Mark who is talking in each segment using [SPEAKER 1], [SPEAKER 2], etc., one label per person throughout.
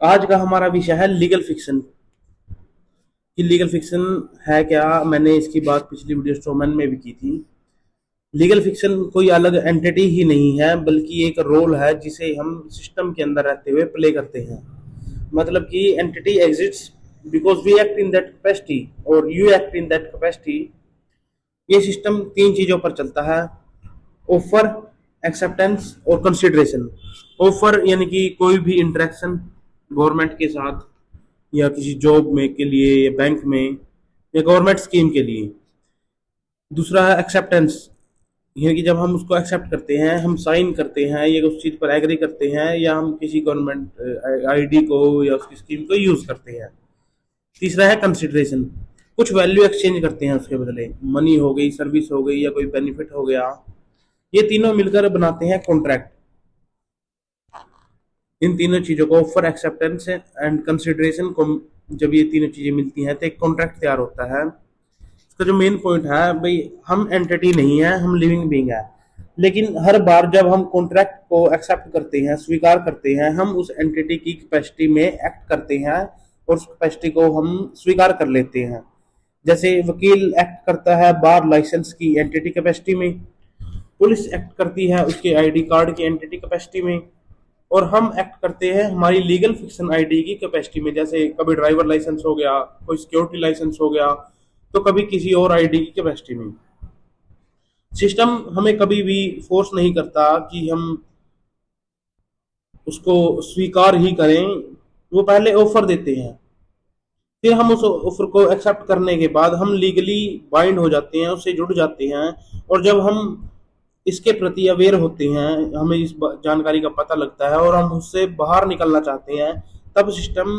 [SPEAKER 1] आज का हमारा विषय है लीगल फिक्शन। कि लीगल फिक्शन है क्या, मैंने इसकी बात पिछली वीडियो स्टोमैन में भी की थी। लीगल फिक्शन कोई अलग एंटिटी ही नहीं है, बल्कि एक रोल है जिसे हम सिस्टम के अंदर रहते हुए प्ले करते हैं। मतलब कि entity exists because we act in that capacity और you act in that capacity. ये सिस्टम तीन चीजों पर चलता है: ऑफर, एक्सेप्टेंस और कंसिडरेशन। ऑफर यानी कि कोई भी इंटरेक्शन गवर्नमेंट के साथ, या किसी जॉब में के लिए, या बैंक में, या गवर्नमेंट स्कीम के लिए। दूसरा है एक्सेप्टेंस, यानी कि जब हम उसको एक्सेप्ट करते हैं, हम साइन करते हैं या उस चीज़ पर एग्री करते हैं, या हम किसी गवर्नमेंट आईडी को या उसकी स्कीम को यूज़ करते हैं। तीसरा है कंसिडरेशन, कुछ वैल्यू एक्सचेंज करते हैं उसके बदले। मनी हो गई, सर्विस हो गई, या कोई बेनिफिट हो गया। ये तीनों मिलकर बनाते हैं कॉन्ट्रैक्ट। इन तीनों चीज़ों को, ऑफर, एक्सेप्टेंस एंड कंसिडरेशन को, जब ये तीनों चीज़ें मिलती हैं तो एक कॉन्ट्रैक्ट तैयार होता है। इसका जो मेन पॉइंट है भाई, हम एंटिटी नहीं है, हम लिविंग बीइंग है। लेकिन हर बार जब हम कॉन्ट्रैक्ट को एक्सेप्ट करते हैं, स्वीकार करते हैं, हम उस एंटिटी की कैपेसिटी में एक्ट करते हैं और उस कैपेसिटी को हम स्वीकार कर लेते हैं। जैसे वकील एक्ट करता है बार लाइसेंस की एंटिटी कैपेसिटी में, पुलिस एक्ट करती है उसके आईडी कार्ड की एंटिटी कैपेसिटी में, और हम एक्ट करते हैं हमारी लीगल फिक्शन आईडी की कैपेसिटी में। जैसे कभी ड्राइवर लाइसेंस हो गया, कोई सिक्योरिटी लाइसेंस हो गया, तो कभी किसी और आईडी की कैपेसिटी में। सिस्टम हमें कभी भी फोर्स नहीं करता कि हम उसको स्वीकार ही करें। वो पहले ऑफर देते हैं, फिर हम उस ऑफर को एक्सेप्ट करने के बाद हम लीगली बाइंड हो जाते हैं, उससे जुड़ जाते हैं। और जब हम इसके प्रति अवेयर होते हैं, हमें इस जानकारी का पता लगता है और हम उससे बाहर निकलना चाहते हैं, तब सिस्टम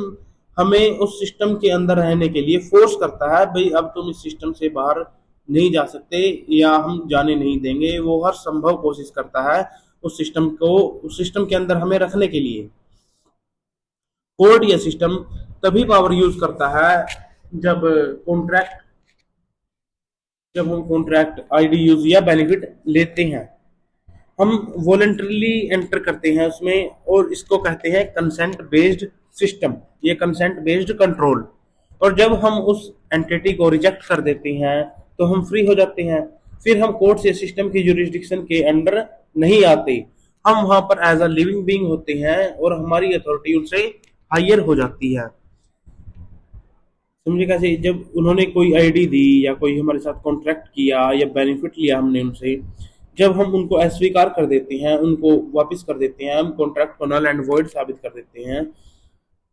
[SPEAKER 1] हमें उस सिस्टम के अंदर रहने के लिए फोर्स करता है। भाई अब तुम इस सिस्टम से बाहर नहीं जा सकते, या हम जाने नहीं देंगे। वो हर संभव कोशिश करता है उस सिस्टम को, उस सिस्टम के अंदर हमें रखने के लिए। कोर्ट या सिस्टम तभी पावर यूज करता है जब कॉन्ट्रैक्ट जब हम कॉन्ट्रैक्ट आईडी यूज या बेनिफिट लेते हैं, हम वॉलंटरली एंटर करते हैं उसमें, और इसको कहते हैं कंसेंट बेस्ड सिस्टम, ये कंसेंट बेस्ड कंट्रोल। और जब हम उस एंटिटी को रिजेक्ट कर देते हैं तो हम फ्री हो जाते हैं। फिर हम कोर्ट से सिस्टम की जुरिस्डिक्शन के अंडर नहीं आते, हम वहां पर एज अ लिविंग बीइंग होते हैं और हमारी अथॉरिटी उनसे हायर हो जाती है। समझे कैसे? जब उन्होंने कोई आईडी दी या कोई हमारे साथ कॉन्ट्रैक्ट किया या बेनिफिट लिया हमने उनसे, जब हम उनको अस्वीकार कर देते हैं, उनको वापस कर देते हैं, हम कॉन्ट्रैक्ट को नल एंड वॉइड साबित कर देते हैं।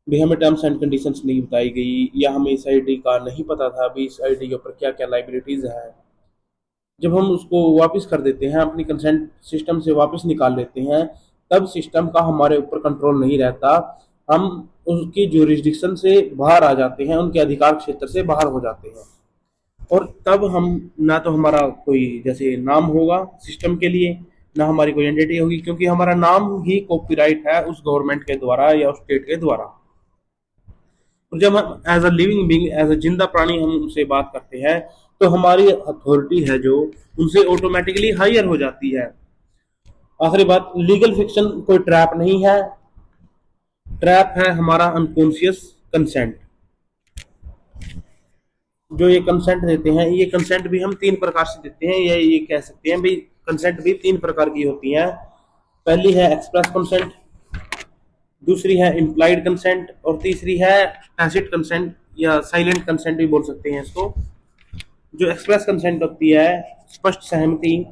[SPEAKER 1] भी हमें टर्म्स एंड कंडीशंस नहीं बताई गई, या हमें इस आईडी का नहीं पता था भी इस आईडी के ऊपर क्या क्या लाइबिलिटीज है। जब हम उसको वापस कर देते हैं, अपनी कंसेंट सिस्टम से वापस निकाल लेते हैं, तब सिस्टम का हमारे ऊपर कंट्रोल नहीं रहता। हम उसकी जुरिस्डिक्शन से बाहर आ जाते हैं, उनके अधिकार क्षेत्र से बाहर हो जाते हैं। और तब हम, ना तो हमारा कोई जैसे नाम होगा सिस्टम के लिए, ना हमारी कोई एंटिटी होगी, क्योंकि हमारा नाम ही कॉपीराइट है उस गवर्नमेंट के द्वारा या उस स्टेट के द्वारा। और जब हम as a living being, as a जिंदा प्राणी हम उनसे बात करते हैं, तो हमारी अथॉरिटी है जो उनसे ऑटोमेटिकली हायर हो जाती है। आखिरी बात, लीगल फिक्शन कोई ट्रैप नहीं है। ट्रैप है हमारा अनकॉन्शियस कंसेंट। जो ये कंसेंट देते हैं, ये कंसेंट भी हम तीन प्रकार से देते हैं, या ये कह सकते हैं भाई कंसेंट भी तीन प्रकार की होती है। पहली है एक्सप्रेस कंसेंट, दूसरी है इम्प्लाइड कंसेंट, और तीसरी है टैसिट कंसेंट या साइलेंट कंसेंट भी बोल सकते हैं इसको। जो एक्सप्रेस कंसेंट होती है, स्पष्ट सहमति,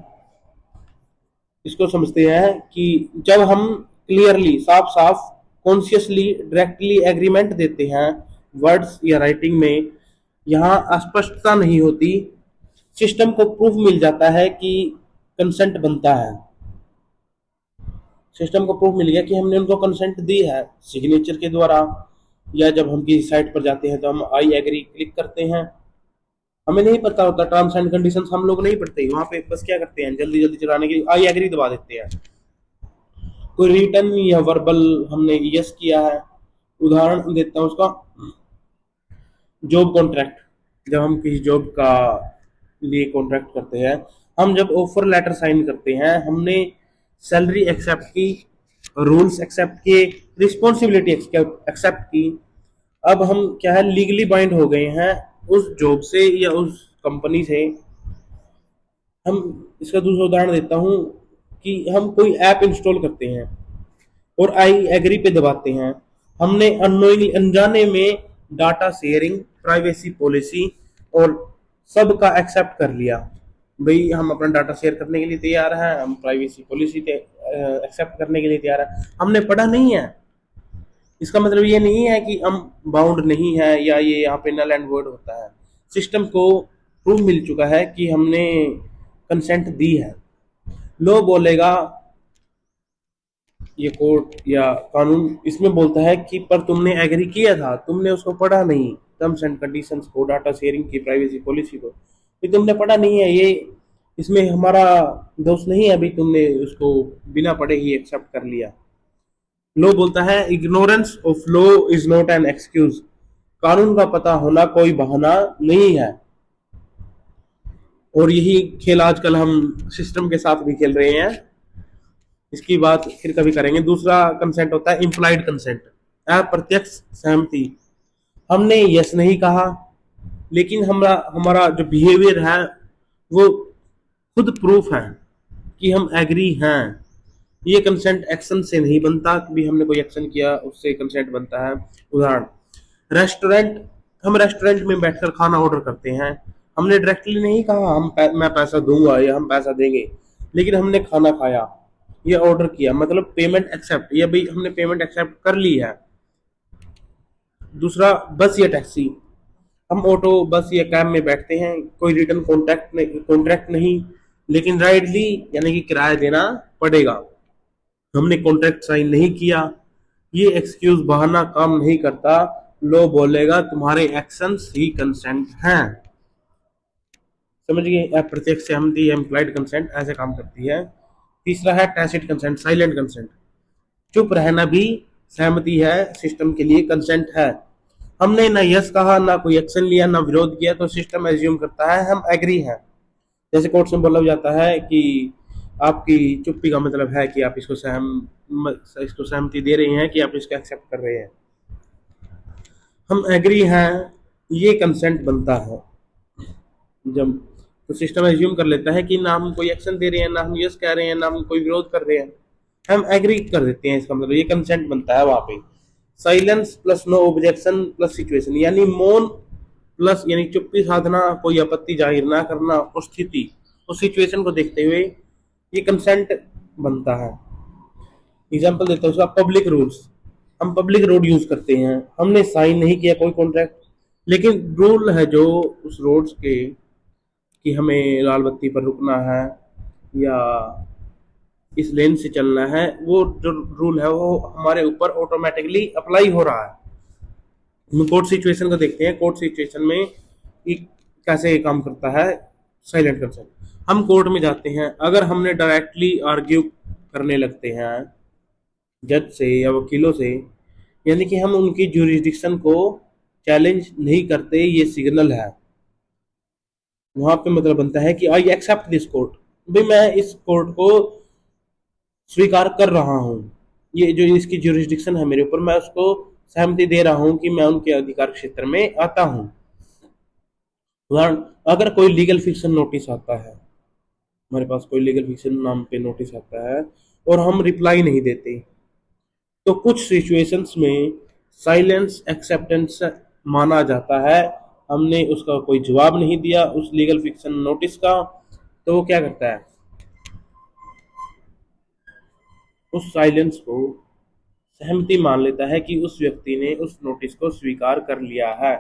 [SPEAKER 1] इसको समझते हैं कि जब हम क्लियरली, साफ साफ, कॉन्शियसली, डायरेक्टली एग्रीमेंट देते हैं वर्ड्स या राइटिंग में, यहाँ अस्पष्टता नहीं होती, सिस्टम को प्रूफ मिल जाता है कि कंसेंट बनता है। सिस्टम को प्रूफ मिल गया कि हमने उनको कंसेंट दी है सिग्नेचर के द्वारा, या जब हम किसी साइट पर जाते हैं तो हम आई एग्री क्लिक करते हैं। हमें नहीं पता होता टर्म्स एंड कंडीशंस, हम लोग नहीं पढ़ते वहां पे, बस क्या करते हैं जल्दी जल्दी चलाने के लिए आई एग्री दबा देते हैं। कोई रिटर्न या वर्बल हमने यस किया है। उदाहरण देता हूँ उसका, जॉब कॉन्ट्रैक्ट। जब हम किसी जॉब का लिए कॉन्ट्रैक्ट करते हैं, हम जब ऑफर लेटर साइन करते हैं, हमने सैलरी एक्सेप्ट की, रूल्स एक्सेप्ट किए, रिस्पॉन्सिबिलिटी एक्सेप्ट की। अब हम क्या है, लीगली बाइंड हो गए हैं उस जॉब से या उस कंपनी से। हम इसका दूसरा उदाहरण देता हूँ कि हम कोई ऐप इंस्टॉल करते हैं और आई एग्री पे दबाते हैं। हमने अननोइंगली, अनजाने में डाटा शेयरिंग, प्राइवेसी पॉलिसी और सबका एक्सेप्ट कर लिया। भाई हम अपना डाटा शेयर करने के लिए तैयार हैं, हम प्राइवेसी पॉलिसी एक्सेप्ट करने के लिए तैयार हैं। हमने पढ़ा नहीं है। इसका मतलब ये नहीं है कि हम बाउंड नहीं है या ये यहाँ पे नल एंड वॉइड होता है। सिस्टम को प्रूफ मिल चुका है कि हमने कंसेंट दी है। लो बोलेगा, ये कोर्ट या कानून इसमें बोलता है कि पर तुमने एग्री किया था, तुमने उसको पढ़ा नहीं, टर्म्स एंड कंडीशंस को, डाटा शेयरिंग की प्राइवेसी पॉलिसी को, ये तुमने पढ़ा नहीं है। ये इसमें हमारा दोष नहीं है, अभी तुमने उसको बिना पढ़े ही एक्सेप्ट कर लिया। लो बोलता है ignorance of law is not an excuse, कानून का पता होना कोई बहाना नहीं है। और यही खेल आजकल हम सिस्टम के साथ भी खेल रहे हैं। इसकी बात फिर कभी करेंगे। दूसरा कंसेंट होता है इम्प्लाइड कंसेंट, अप्रत्यक्ष सहमति। हमने यस नहीं कहा, लेकिन हमारा हमारा जो बिहेवियर है वो खुद प्रूफ है कि हम एग्री हैं। ये कंसेंट एक्शन से नहीं बनता, कभी हमने कोई एक्शन किया उससे कंसेंट बनता है। उदाहरण, रेस्टोरेंट, हम रेस्टोरेंट में बैठकर खाना ऑर्डर करते हैं। हमने डायरेक्टली नहीं कहा मैं पैसा दूंगा या हम पैसा देंगे, लेकिन हमने खाना खाया या ऑर्डर किया, मतलब पेमेंट एक्सेप्ट, या भाई हमने पेमेंट एक्सेप्ट कर ली है। दूसरा, बस या टैक्सी, हम ऑटो, बस या कैब में बैठते हैं, कोई रिटर्न कॉन्ट्रैक्ट नहीं, लेकिन राइडली यानी कि किराया देना पड़ेगा। हमने कॉन्ट्रैक्ट साइन नहीं किया। ये एक्सक्यूज, बहाना काम नहीं करता। लो बोलेगा तुम्हारे एक्शंस ही कंसेंट हैं। समझ गए? अप्रत्यक्ष सहमति, एम्प्लॉयड कंसेंट ऐसे काम करती है। तीसरा है टैसिट कंसेंट, साइलेंट कंसेंट। चुप रहना भी सहमति है, सिस्टम के लिए कंसेंट है। हमने ना यस कहा, ना कोई एक्शन लिया, ना विरोध किया, तो सिस्टम एज्यूम करता है हम एग्री हैं। जैसे कोर्ट में बोला जाता है कि आपकी चुप्पी का मतलब है कि आप इसको सहमति दे रहे हैं, कि आप इसको एक्सेप्ट कर रहे हैं। हम एग्री हैं, ये कंसेंट बनता है जब तो सिस्टम एज्यूम कर लेता है कि ना हम कोई एक्शन दे रहे हैं, ना हम यस कह रहे हैं, ना हम कोई विरोध कर रहे हैं, हम एग्री कर देते हैं। इसका मतलब ये कंसेंट बनता है वहां पे। Silence plus no objection plus situation, यानी मौन प्लस यानी चुप्पी साधना, कोई आपत्ति जाहिर ना करना और स्थिति और सिचुएशन को देखते हुए ये कंसेंट बनता है। एग्जाम्पल देता हूँ उसका, पब्लिक रूल्स। हम पब्लिक रोड यूज करते हैं, हमने साइन नहीं किया कोई कॉन्ट्रैक्ट, लेकिन रूल है जो उस रोड्स के कि हमें लाल बत्ती पर रुकना है या इस लेन से चलना है, वो जो रूल है वो हमारे ऊपर ऑटोमेटिकली अप्लाई हो रहा है। हम कोर्ट सिचुएशन को देखते हैं। कोर्ट सिचुएशन में ये कैसे काम करता है साइलेंट कंसेंट। हम कोर्ट में जाते हैं, अगर हमने डायरेक्टली आर्ग्यू करने लगते हैं जज से या वकीलों से, यानी कि हम उनकी ज्यूरिसडिक्शन को चैलेंज नहीं करते, ये सिग्नल है। वहां पे मतलब बनता है कि आई एक्सेप्ट दिस कोर्ट, भाई मैं इस कोर्ट को स्वीकार कर रहा हूँ, ये जो इसकी ज्यूरिसडिक्शन है मेरे ऊपर, मैं उसको सहमति दे रहा हूँ कि मैं उनके अधिकार क्षेत्र में आता हूँ। उदाहरण, अगर कोई लीगल फिक्शन नोटिस आता है, हमारे पास कोई लीगल फिक्शन नाम पे नोटिस आता है और हम रिप्लाई नहीं देते, तो कुछ सिचुएशंस में साइलेंस एक्सेप्टेंस माना जाता है। हमने उसका कोई जवाब नहीं दिया उस लीगल फिक्शन नोटिस का, तो वो क्या करता है, उस साइलेंस को सहमति मान लेता है कि उस व्यक्ति ने उस नोटिस को स्वीकार कर लिया है।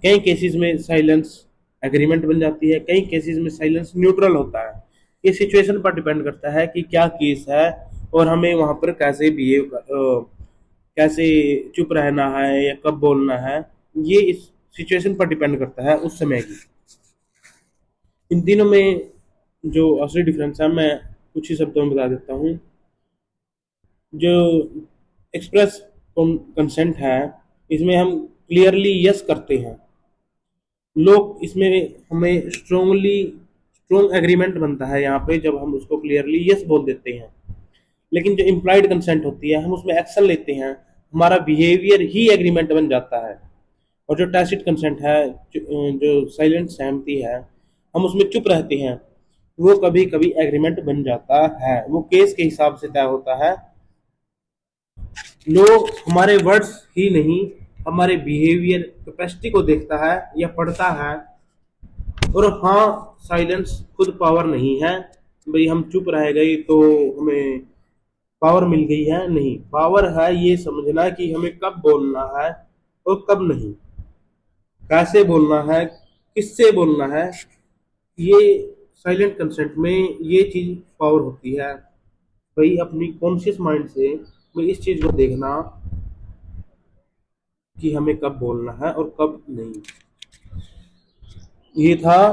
[SPEAKER 1] कई केसेस में साइलेंस एग्रीमेंट बन जाती है, कई केसेस में साइलेंस न्यूट्रल होता है। ये सिचुएशन पर डिपेंड करता है कि क्या केस है और हमें वहां पर कैसे बिहेव कैसे चुप रहना है या कब बोलना है, ये इस सिचुएशन पर डिपेंड करता है उस समय की। इन तीनों में जो असली डिफरेंस है मैं कुछ ही शब्दों में बता देता हूँ। जो एक्सप्रेस कंसेंट है, इसमें हम क्लियरली यस करते हैं। लोग इसमें हमें स्ट्रोंग एग्रीमेंट बनता है यहाँ पे जब हम उसको क्लियरली यस बोल देते हैं। लेकिन जो इम्प्लाइड कंसेंट होती है हम उसमें एक्शन लेते हैं, हमारा बिहेवियर ही एग्रीमेंट बन जाता है। और जो टैसिट कंसेंट है, जो साइलेंट सहमति है, हम उसमें चुप रहते हैं, वो कभी कभी एग्रीमेंट बन जाता है। वो केस के हिसाब से तय होता है। लोग हमारे वर्ड्स ही नहीं, हमारे बिहेवियर कैपेसिटी को देखता है या पढ़ता है। और हाँ, साइलेंस खुद पावर नहीं है, भाई हम चुप रह गए तो हमें पावर मिल गई है, नहीं। पावर है ये समझना कि हमें कब बोलना है और कब नहीं, कैसे बोलना है, किससे बोलना है। ये साइलेंट कंसेंट में ये चीज पावर होती है। भाई अपनी कॉन्शियस माइंड से भाई इस चीज को देखना कि हमें कब बोलना है और कब नहीं। ये था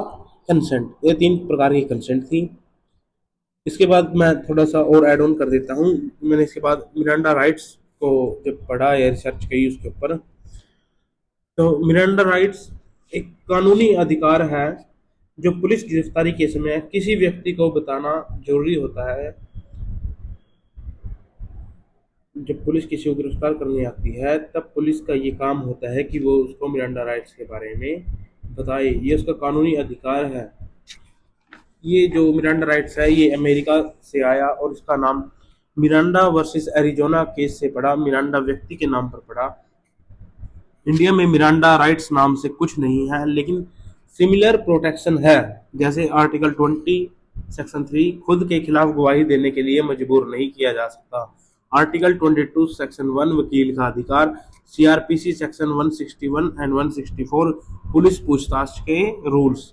[SPEAKER 1] कंसेंट, ये 3 प्रकार की कंसेंट थी। इसके बाद मैं थोड़ा सा और ऐड ऑन कर देता हूँ। मैंने इसके बाद मिरांडा राइट्स को जब पढ़ा या रिसर्च की उसके ऊपर, तो मिरांडा राइट्स एक कानूनी अधिकार है जो पुलिस गिरफ्तारी के समय किसी व्यक्ति को बताना जरूरी होता है। जब पुलिस किसी को गिरफ्तार करने आती है तब पुलिस का ये काम होता है कि वो उसको मिरांडा राइट्स के बारे में बताए। ये उसका कानूनी अधिकार है। ये जो मिरांडा राइट्स है ये अमेरिका से आया और इसका नाम मिरांडा वर्सेस एरिजोना केस से पड़ा, मिरांडा व्यक्ति के नाम पर पड़ा। इंडिया में मिरांडा राइट्स नाम से कुछ नहीं है, लेकिन सिमिलर प्रोटेक्शन है। जैसे आर्टिकल 20 सेक्शन 3, खुद के खिलाफ गवाही देने के लिए मजबूर नहीं किया जा सकता। आर्टिकल 22 सेक्शन 1, वकील का अधिकार। सीआरपीसी सेक्शन 161 एंड 164, पुलिस पूछताछ के रूल्स।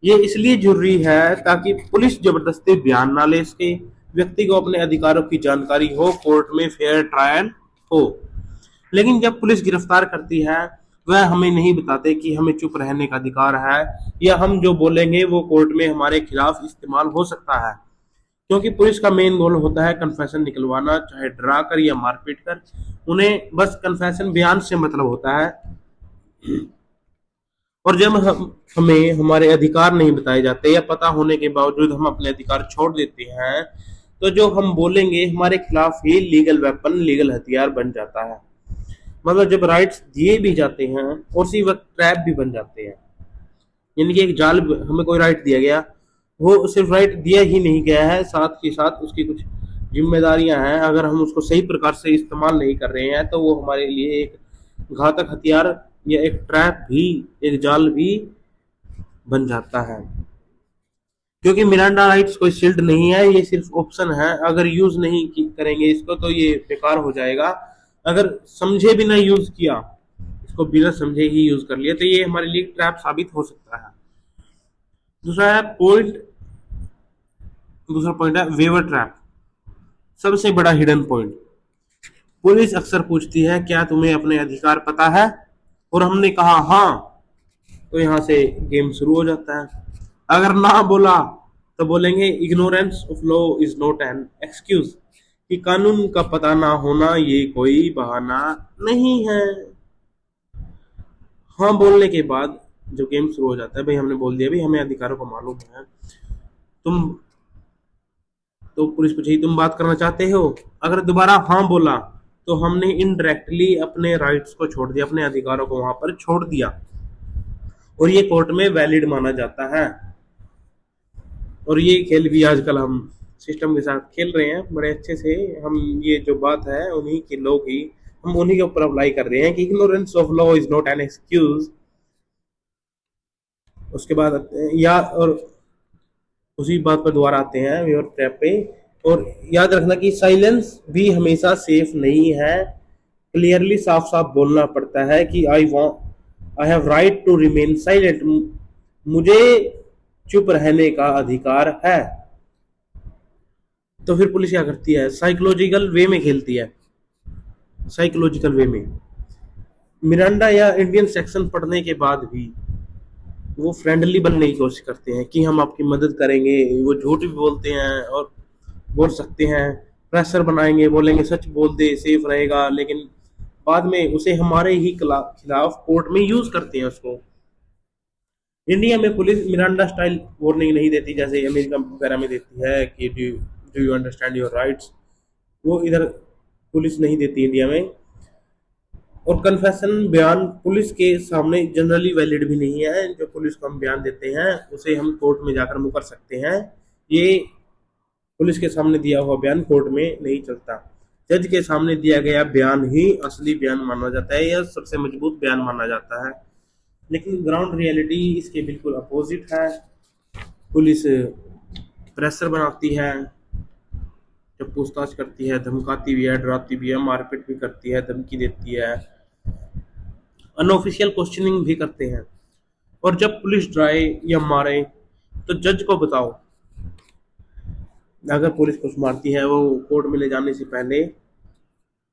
[SPEAKER 1] ये इसलिए जरूरी है ताकि पुलिस जबरदस्ती बयान ना ले सके, व्यक्ति को अपने अधिकारों की जानकारी हो, कोर्ट में फेयर ट्रायल हो। लेकिन जब पुलिस गिरफ्तार करती है वह हमें नहीं बताते कि हमें चुप रहने का अधिकार है या हम जो बोलेंगे वो कोर्ट में हमारे खिलाफ इस्तेमाल हो सकता है। क्योंकि पुलिस का मेन गोल होता है कन्फेशन निकलवाना, चाहे डरा कर या मारपीट कर। उन्हें बस कन्फेशन बयान से मतलब होता है। और जब हमें हमारे अधिकार नहीं बताए जाते या पता होने के बावजूद हम अपने अधिकार छोड़ देते हैं, तो जो हम बोलेंगे हमारे खिलाफ ही लीगल वेपन, लीगल हथियार बन जाता है। मतलब जब राइट्स दिए भी जाते हैं और उसी वक्त ट्रैप भी बन जाते हैं। यानी कि एक जाल, हमें कोई राइट दिया गया, वो सिर्फ राइट दिया ही नहीं गया है, साथ के साथ उसकी कुछ जिम्मेदारियां हैं। अगर हम उसको सही प्रकार से इस्तेमाल नहीं कर रहे हैं तो वो हमारे लिए एक घातक हथियार या एक ट्रैप भी, एक जाल भी बन जाता है। क्योंकि मिरांडा राइट्स कोई शील्ड नहीं है, ये सिर्फ ऑप्शन है। अगर यूज नहीं करेंगे इसको तो ये बेकार हो जाएगा। अगर समझे बिना यूज किया, इसको बिना समझे ही यूज कर लिया, तो ये हमारे लिए ट्रैप साबित हो सकता है। दूसरा पॉइंट है वेवर ट्रैप, सबसे बड़ा हिडन पॉइंट। पुलिस अक्सर पूछती है क्या तुम्हें अपने अधिकार पता है, और हमने कहा हाँ, तो यहाँ से गेम शुरू हो जाता है। अगर ना बोला तो बोलेंगे ignorance of law is not an excuse, कि कानून का पता ना होना ये कोई बहाना नहीं है। हाँ बोलने के बाद जो गेम शुरू हो जाता है, भाई हमने बोल दिया भाई हमें अधिकारों को मालूम है, तुम, तो पुलिस पूछेगी तुम बात करना चाहते हो। अगर दोबारा हाँ बोला तो हमने इनडायरेक्टली अपने राइट्स को छोड़ दिया, अपने अधिकारों को वहां पर छोड़ दिया, और ये कोर्ट में वैलिड माना जाता है। और ये खेल भी आजकल हम सिस्टम के साथ खेल रहे हैं बड़े अच्छे से। हम ये जो बात है उन्हीं के लोग ही, हम उन्हीं के ऊपर अप्लाई कर रहे हैं कि ignorance of law is not an excuse. उसके बाद या और उसी बात पर दोबारा आते हैं वेवर ट्रैप पे। और याद रखना कि साइलेंस भी हमेशा सेफ नहीं है। क्लियरली साफ साफ बोलना पड़ता है कि I have right to remain silent, मुझे चुप रहने का अधिकार है। तो फिर पुलिस क्या करती है, साइकोलॉजिकल वे में खेलती है। साइकोलॉजिकल वे में मिरांडा या इंडियन सेक्शन पढ़ने के बाद भी वो फ्रेंडली बनने की कोशिश करते हैं कि हम आपकी मदद करेंगे। वो झूठ भी बोलते हैं और बोल सकते हैं, प्रेशर बनाएंगे, बोलेंगे सच बोल दे सेफ रहेगा, लेकिन बाद में उसे हमारे ही खिलाफ कोर्ट में यूज करते हैं उसको। इंडिया में पुलिस मिरांडा स्टाइल वार्निंग नहीं देती जैसे अमेरिका वगैरह में देती है कि do you understand your rights, वो इधर पुलिस नहीं देती इंडिया में। और कन्फेशन बयान पुलिस के सामने जनरली वैलिड भी नहीं है। जो पुलिस को हम बयान देते हैं उसे हम कोर्ट में जाकर मुकर सकते हैं। ये पुलिस के सामने दिया हुआ बयान कोर्ट में नहीं चलता। जज के सामने दिया गया बयान ही असली बयान माना जाता है, या सबसे मजबूत बयान माना जाता है। लेकिन ग्राउंड रियलिटी इसके बिल्कुल अपोजिट है। पुलिस प्रेशर बनाती है, जब पूछताछ करती है, धमकाती भी है, डराती भी है, मारपीट भी करती है, धमकी देती है, अनऑफिशियल क्वेश्चनिंग भी करते हैं। और जब पुलिस डराए या मारे तो जज को बताओ, अगर पुलिस कुछ मारती है वो कोर्ट में ले जाने से पहले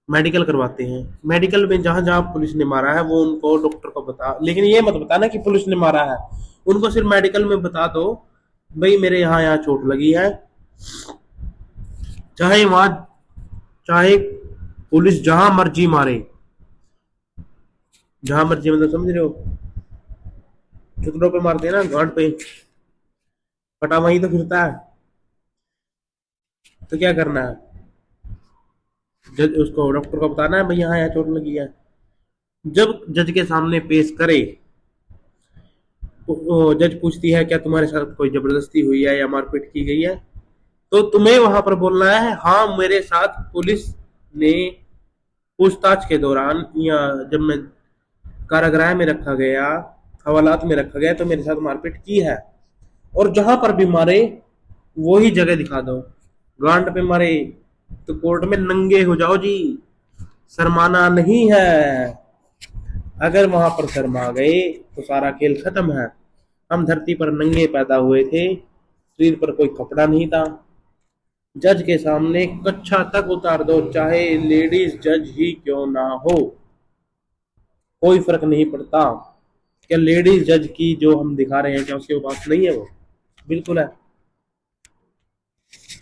[SPEAKER 1] मेडिकल करवाते हैं। मेडिकल में जहां जहां पुलिस ने मारा है वो उनको डॉक्टर को बता, लेकिन ये मत बताना कि पुलिस ने मारा है। उनको सिर्फ मेडिकल में बता दो, भाई मेरे यहाँ यहाँ चोट लगी है। चाहे पुलिस जहां मर्जी मारे, जहां मर्जी मतलब समझ रहे हो, चुतड़ों पे मारते हैं ना, गांड पे, पटा वहीं तो फिरता है। तो क्या करना है, जज उसको डॉक्टर को बताना है भाई यहाँ यहाँ चोट लगी है। जब जज के सामने पेश करे तो जज पूछती है क्या तुम्हारे साथ कोई जबरदस्ती हुई है या मारपीट की गई है, तो तुम्हें वहां पर बोलना है हाँ मेरे साथ पुलिस ने पूछताछ के दौरान या जब मैं कारागृह में रखा गया, हवालात में रखा गया, तो मेरे साथ मारपीट की है। और जहां पर भी मारे वही जगह दिखा दो। गांड पे मारे तो कोर्ट में नंगे हो जाओ जी, शर्माना नहीं है। अगर वहां पर शर्मा गए तो सारा खेल खत्म है। हम धरती पर नंगे पैदा हुए थे, शरीर पर कोई कपड़ा नहीं था। जज के सामने कच्छा तक उतार दो, चाहे लेडीज जज ही क्यों ना हो, कोई फर्क नहीं पड़ता। क्या लेडीज जज की जो हम दिखा रहे हैं क्या उसके पास नहीं है? वो बिल्कुल है।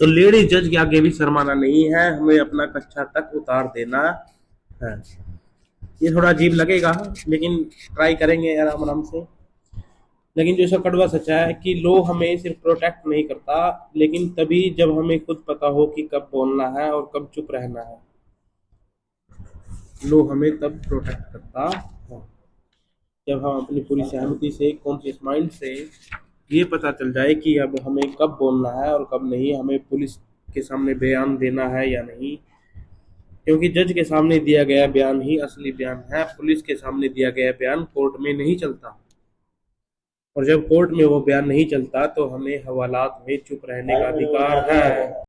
[SPEAKER 1] तो लेडीज जज के आगे भी शर्माना नहीं है, हमें अपना कच्छा तक उतार देना है। ये थोड़ा अजीब लगेगा लेकिन ट्राई करेंगे आराम आराम से। लेकिन जो इसका कड़वा सच्चा है कि लो हमें सिर्फ प्रोटेक्ट नहीं करता, लेकिन तभी जब हमें खुद पता हो कि कब बोलना है और कब चुप रहना है। लो हमें तब प्रोटेक्ट करता है जब हम अपनी पूरी सहमति से, कॉन्शियस माइंड से ये पता चल जाए कि अब हमें कब बोलना है और कब नहीं, हमें पुलिस के सामने बयान देना है या नहीं। क्योंकि जज के सामने दिया गया बयान ही असली बयान है। पुलिस के सामने दिया गया बयान कोर्ट में नहीं चलता, और जब कोर्ट में वो बयान नहीं चलता तो हमें हवालात में चुप रहने का अधिकार है।